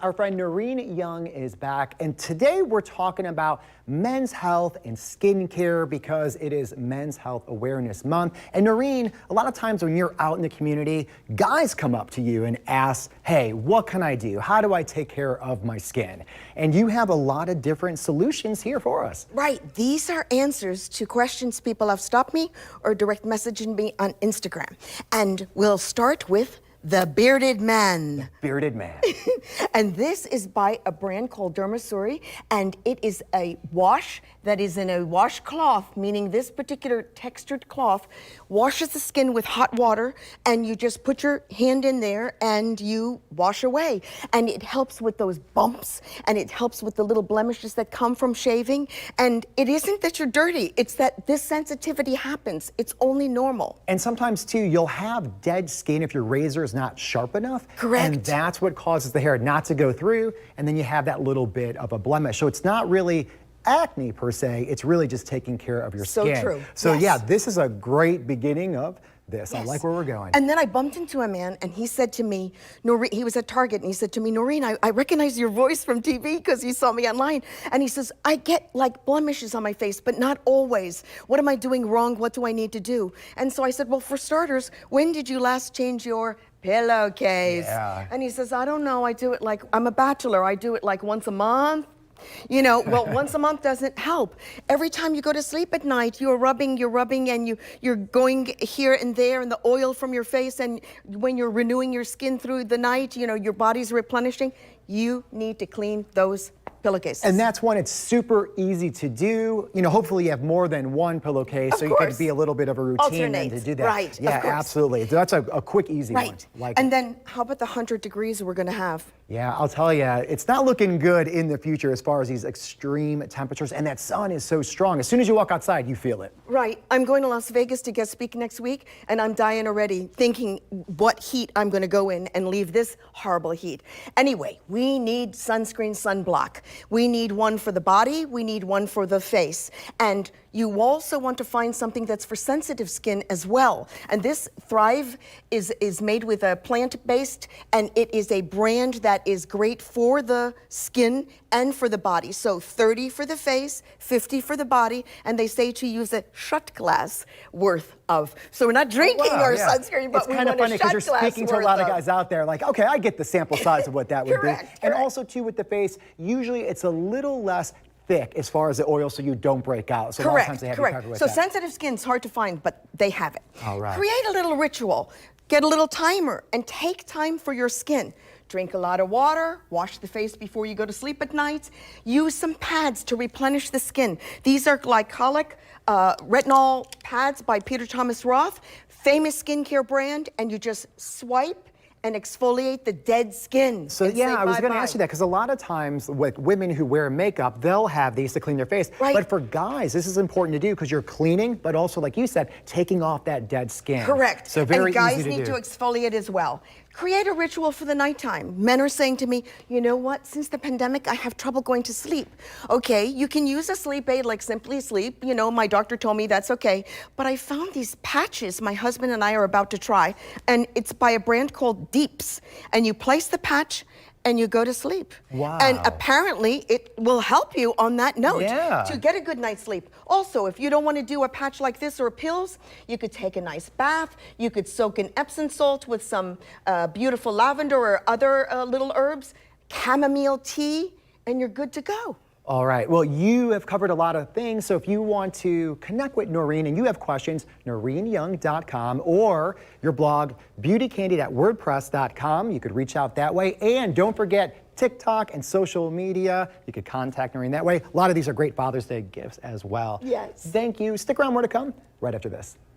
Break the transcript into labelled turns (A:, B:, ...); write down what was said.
A: our friend Noreen Young is back, and today we're talking about men's health and skincare because it is Men's Health Awareness Month. And Noreen, a lot of times when you're out in the community, guys come up to you and ask, hey, what can I do? How do I take care of my skin? And you have a lot of different solutions here for us.
B: Right. These are answers to questions people have stopped me or direct messaging me on Instagram. And we'll start with the Bearded Man.
A: Bearded Man.
B: And this is by a brand called Dermasuri, and it is a wash that is in a washcloth, meaning this particular textured cloth washes the skin with hot water, and you just put your hand in there and you wash away. And it helps with those bumps, and it helps with the little blemishes that come from shaving. And it isn't that you're dirty, it's that this sensitivity happens. It's only normal.
A: And sometimes too, you'll have dead skin if your razor is not sharp enough.
B: Correct.
A: And that's what causes the hair not to go through, and then you have that little bit of a blemish. So it's not really acne per se, it's really just taking care of your skin.
B: So true.
A: So
B: yes.
A: Yeah, this is a great beginning of this.
B: Yes.
A: I like where we're going.
B: And then I bumped into a man, and he said to me, Noreen, he was at Target, and he said to me, Noreen, I recognize your voice from TV because he saw me online. And he says, I get like blemishes on my face, but not always. What am I doing wrong? What do I need to do? And so I said, well, for starters, when did you last change your pillowcase?
A: Yeah.
B: And he says, I don't know. I do it like, I'm a bachelor. I do it like once a month. You know, well, once a month doesn't help. Every time you go to sleep at night, you're rubbing, and you're going here and there, and the oil from your face, and when you're renewing your skin through the night, you know, your body's replenishing. You need to clean those pillowcases.
A: And that's when it's super easy to do. You know, hopefully you have more than one pillowcase, so you can be a little bit of a routine and to do that.
B: Right,
A: yeah,
B: of course.
A: absolutely. That's a quick, easy one. Like
B: and then how about the 100 degrees we're gonna have?
A: Yeah, I'll tell you, it's not looking good in the future as far as these extreme temperatures, and that sun is so strong. As soon as you walk outside, you feel it.
B: Right. I'm going to Las Vegas to guest speak next week, and I'm dying already thinking what heat I'm going to go in and leave this horrible heat. Anyway, we need sunscreen, sunblock. We need one for the body. We need one for the face. And you also want to find something that's for sensitive skin as well. And this Thrive is made with a plant-based, and it is a brand that is great for the skin and for the body. So 30 for the face, 50 for the body, and they say to use a shot glass worth of. So we're not drinking our sunscreen, but
A: it's kind of funny because you're speaking to a lot of guys out there like, okay, I get the sample size of what that would be. And also too with the face, usually it's a little less thick as far as the oil so you don't break out. So a lot of times they have you covered with
B: So
A: that.
B: sensitive skin's hard to find, but they have it.
A: All right.
B: Create a little ritual. Get a little timer and take time for your skin. Drink a lot of water, wash the face before you go to sleep at night. Use some pads to replenish the skin. These are glycolic retinol pads by Peter Thomas Roth, famous skincare brand, and you just swipe and exfoliate the dead skin.
A: So yeah, I was going to ask you that because a lot of times with women who wear makeup, they'll have these to clean their face.
B: Right.
A: But for guys, this is important to do because you're cleaning, but also like you said, taking off that dead skin.
B: Correct.
A: So very
B: and guys
A: easy to
B: need
A: do.
B: to exfoliate as well. Create a ritual for the nighttime. Men are saying to me, you know what, since the pandemic, I have trouble going to sleep. Okay, you can use a sleep aid like Simply Sleep. You know, my doctor told me that's okay. But I found these patches my husband and I are about to try, and it's by a brand called Deeps. And you place the patch and you go to sleep.
A: Wow.
B: And apparently it will help you on that note to get a good night's sleep. Also, if you don't want to do a patch like this or pills, you could take a nice bath. You could soak in Epsom salt with some beautiful lavender or other little herbs, chamomile tea, and you're good to go.
A: All right, well, you have covered a lot of things, so if you want to connect with Noreen and you have questions, noreenyoung.com or your blog, beautycandid@wordpress.com. You could reach out that way, and don't forget TikTok and social media. You could contact Noreen that way. A lot of these are great Father's Day gifts as well.
B: Yes.
A: Thank you. Stick around, more to come right after this.